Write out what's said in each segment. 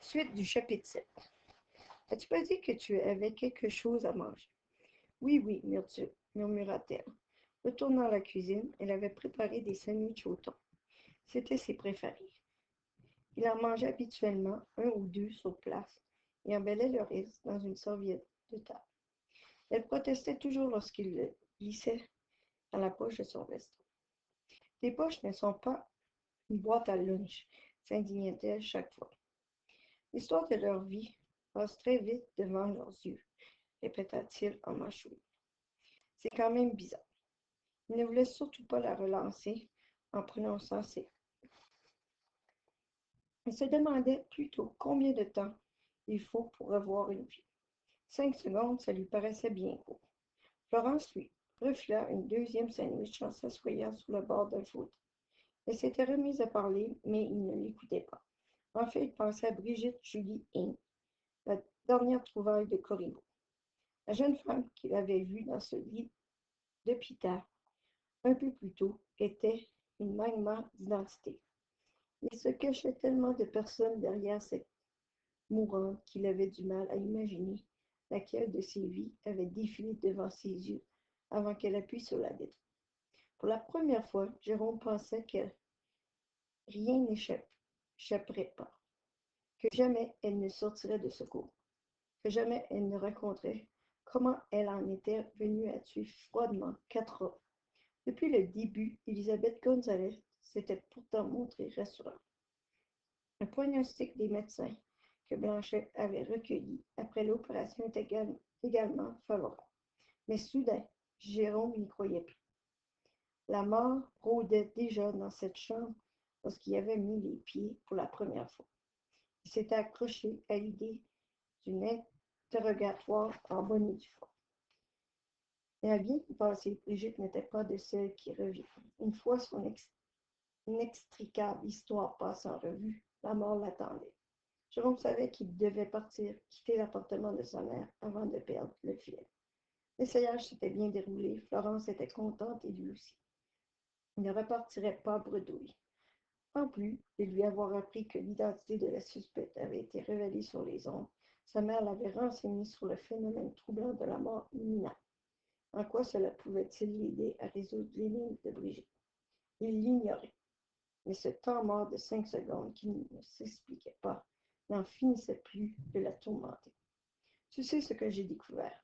Suite du chapitre 7. As-tu pas dit que tu avais quelque chose à manger? Oui, oui, murmura-t-elle. Retournant à la cuisine, elle avait préparé des sandwichs au thon. C'étaient ses préférés. Il en mangeait habituellement un ou deux sur place et embellait le reste dans une serviette de table. Elle protestait toujours lorsqu'il le glissait dans la poche de son veston. Tes poches ne sont pas une boîte à lunch, s'indignait-elle chaque fois. L'histoire de leur vie passe très vite devant leurs yeux, répéta-t-il en mâchouillant. C'est quand même bizarre. Il ne voulait surtout pas la relancer en prononçant ses. Il se demandait plutôt combien de temps il faut pour revoir une vie. 5 secondes, ça lui paraissait bien court. Florence lui refila une deuxième sandwich en s'assoyant sur le bord d'un fauteuil. Elle s'était remise à parler, mais il ne l'écoutait pas. En fait, il pensait à Brigitte Julie Ing, la dernière trouvaille de Corriveau. La jeune femme qu'il avait vue dans ce lit d'hôpital un peu plus tôt était une magma d'identité. Il se cachait tellement de personnes derrière cette mourante qu'il avait du mal à imaginer laquelle de ses vies avait défilé devant ses yeux avant qu'elle appuie sur la lettre. Pour la première fois, Jérôme pensait que rien n'échapperait pas, que jamais elle ne sortirait de ce cours, que jamais elle ne raconterait comment elle en était venue à tuer froidement 4 hommes. Depuis le début, Elisabeth Gonzalez s'était pourtant montrée rassurante. Le pronostic des médecins que Blanchet avait recueilli après l'opération était également favorable. Mais soudain, Jérôme n'y croyait plus. La mort rôdait déjà dans cette chambre lorsqu'il avait mis les pieds pour la première fois. Il s'était accroché à l'idée d'un interrogatoire en bonne et due forme. Mais à bien y penser, Brigitte n'était pas de celles qui revient. Une fois son inextricable histoire passe en revue, la mort l'attendait. Jérôme savait qu'il devait partir, quitter l'appartement de sa mère avant de perdre le fil. L'essayage s'était bien déroulé, Florence était contente et lui aussi. Il ne repartirait pas bredouille. En plus de lui avoir appris que l'identité de la suspecte avait été révélée sur les ondes, sa mère l'avait renseigné sur le phénomène troublant de la mort imminente. En quoi cela pouvait-il l'aider à résoudre l'énigme de Brigitte? Il l'ignorait. Mais ce temps mort de 5 secondes qui ne s'expliquait pas n'en finissait plus de la tourmenter. Tu sais ce que j'ai découvert?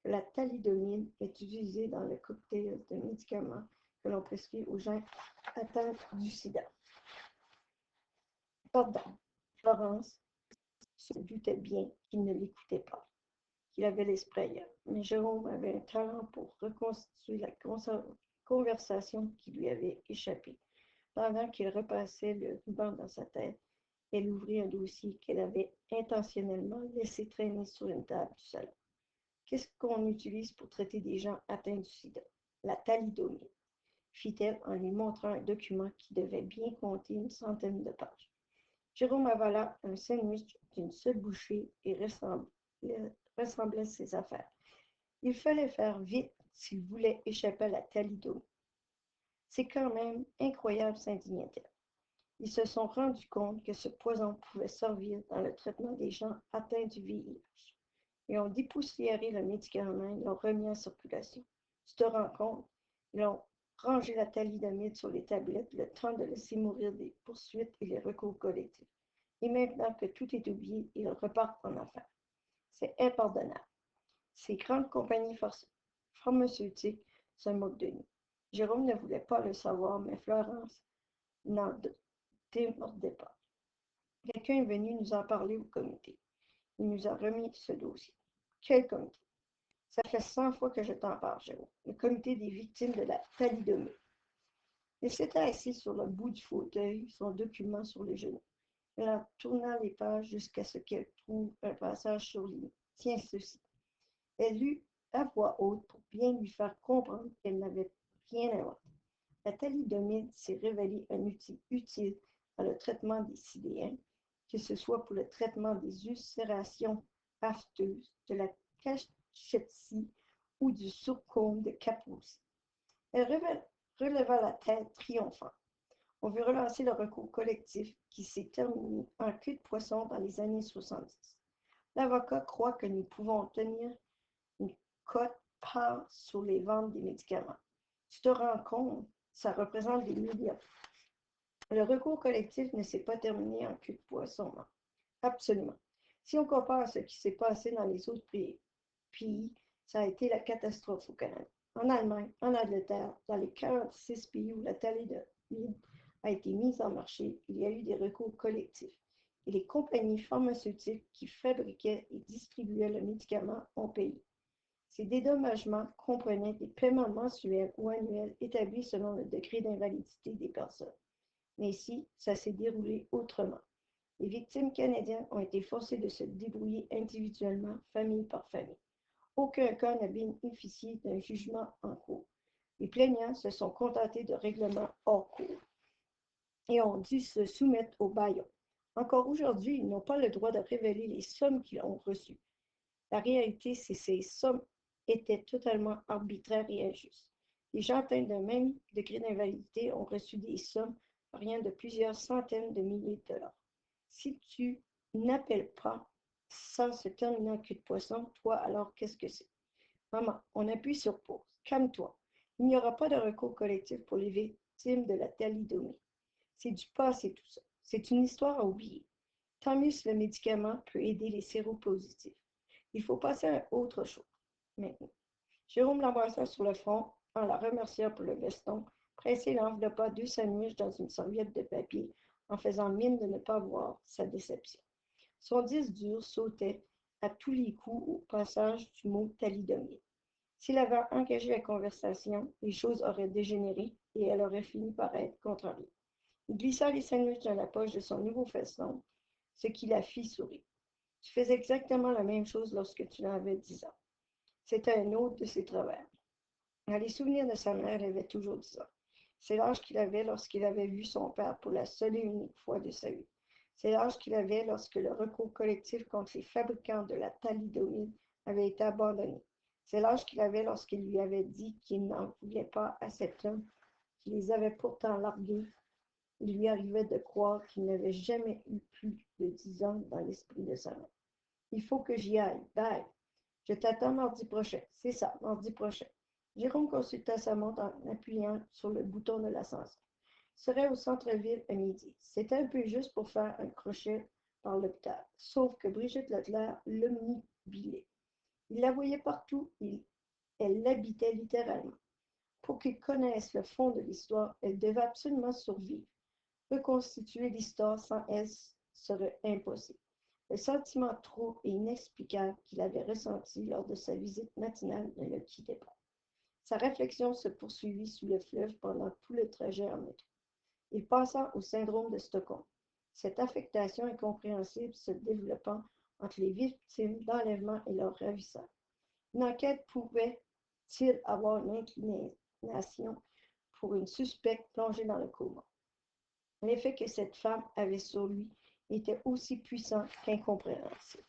Que la thalidomide est utilisée dans le cocktail de médicaments que l'on prescrit aux gens atteints du sida. Pardon, Florence se doutait bien qu'il ne l'écoutait pas, qu'il avait l'esprit ailleurs. Mais Jérôme avait un talent pour reconstituer la conversation qui lui avait échappé. Pendant qu'il repassait le ruban dans sa tête, elle ouvrit un dossier qu'elle avait intentionnellement laissé traîner sur une table du salon. Qu'est-ce qu'on utilise pour traiter des gens atteints du sida? La thalidomide, fit-elle en lui montrant un document qui devait bien compter une centaine de pages. Jérôme avala un sandwich d'une seule bouchée et ressemblait ses affaires. Il fallait faire vite s'il voulait échapper à la thalidomide. C'est quand même incroyable, s'indignait-elle. Ils se sont rendus compte que ce poison pouvait servir dans le traitement des gens atteints du VIH. Ils ont dépoussiéré le médicament et l'ont remis en circulation. Tu te rends compte? Ils ont rangé la thalidomide sur les tablettes, le temps de laisser mourir des poursuites et les recours collectifs. Et maintenant que tout est oublié, ils repartent en affaires. C'est impardonnable. Ces grandes compagnies pharmaceutiques se moquent de nous. Jérôme ne voulait pas le savoir, mais Florence n'en démordait pas. Quelqu'un est venu nous en parler au comité. Il nous a remis ce dossier. Quel comité? Ça fait 100 fois que je t'en parle, Jérôme. Le comité des victimes de la thalidomide. Il s'était assis sur le bout du fauteuil, son document sur le genou. Elle en tourna les pages jusqu'à ce qu'elle trouve un passage surligné. Tiens ceci. Elle lut à voix haute pour bien lui faire comprendre qu'elle n'avait rien inventé. La thalidomide s'est révélée un outil utile dans le traitement des sidéens, que ce soit pour le traitement des ulcérations afteuses, de la cachexie ou du surcôme de Kaposi. Elle releva la tête triomphante. On veut relancer le recours collectif qui s'est terminé en queue de poisson dans les années 70. L'avocat croit que nous pouvons obtenir une cote-part sur les ventes des médicaments. Tu te rends compte, ça représente des millions. Le recours collectif ne s'est pas terminé en queue de poisson, non. Absolument. Si on compare ce qui s'est passé dans les autres pays, ça a été la catastrophe au Canada. En Allemagne, en Angleterre, dans les 46 pays où la thalidomide a été mise en marché, il y a eu des recours collectifs. Et les compagnies pharmaceutiques qui fabriquaient et distribuaient le médicament ont payé. Ces dédommagements comprenaient des paiements mensuels ou annuels établis selon le degré d'invalidité des personnes. Mais ici, ça s'est déroulé autrement. Les victimes canadiennes ont été forcées de se débrouiller individuellement, famille par famille. Aucun cas n'a bénéficié d'un jugement en cours. Les plaignants se sont contentés de règlements hors cours et ont dû se soumettre au bâillon. Encore aujourd'hui, ils n'ont pas le droit de révéler les sommes qu'ils ont reçues. La réalité, c'est que ces sommes étaient totalement arbitraires et injustes. Les gens atteints d'un même degré d'invalidité ont reçu des sommes variant de plusieurs centaines de milliers de dollars. Si tu n'appelles pas sans se terminer en queue de poisson, toi, alors qu'est-ce que c'est? Maman, on appuie sur pause. Calme-toi. Il n'y aura pas de recours collectif pour les victimes de la thalidomide. C'est du passé tout ça. C'est une histoire à oublier. Tant mieux si le médicament peut aider les séropositifs. Il faut passer à autre chose maintenant. Jérôme l'embrassa sur le front en la remerciant pour le veston, pressé l'enveloppa 2 sandwichs dans une serviette de papier en faisant mine de ne pas voir sa déception. Son disque dur sautait à tous les coups au passage du mot thalidomide. S'il avait engagé la conversation, les choses auraient dégénéré et elle aurait fini par être contrariée. Il glissa les sandwichs dans la poche de son nouveau veston, ce qui la fit sourire. Tu faisais exactement la même chose lorsque tu avais 10 ans. C'était un autre de ses travers. Dans les souvenirs de sa mère, elle avait toujours 10 ans. C'est l'âge qu'il avait lorsqu'il avait vu son père pour la seule et unique fois de sa vie. C'est l'âge qu'il avait lorsque le recours collectif contre les fabricants de la thalidomide avait été abandonné. C'est l'âge qu'il avait lorsqu'il lui avait dit qu'il n'en voulait pas à cet homme qui les avait pourtant largués. Il lui arrivait de croire qu'il n'avait jamais eu plus de 10 ans dans l'esprit de sa mère. Il faut que j'y aille. Bye. Je t'attends mardi prochain. C'est ça, mardi prochain. Jérôme consulta sa montre en appuyant sur le bouton de l'ascenseur. Il serait au centre-ville à midi. C'était un peu juste pour faire un crochet par l'hôpital. Sauf que Brigitte Leclerc l'omnibilait. Il la voyait partout. Elle l'habitait littéralement. Pour qu'il connaisse le fond de l'histoire, elle devait absolument survivre. Reconstituer l'histoire sans elle serait impossible. Le sentiment trop et inexplicable qu'il avait ressenti lors de sa visite matinale ne le quittait pas. Sa réflexion se poursuivit sous le fleuve pendant tout le trajet en métro. Il passa au syndrome de Stockholm, cette affectation incompréhensible se développant entre les victimes d'enlèvement et leurs ravisseurs. Une enquête pouvait-il avoir une inclination pour une suspecte plongée dans le coma? L'effet que cette femme avait sur lui était aussi puissant qu'incompréhensible.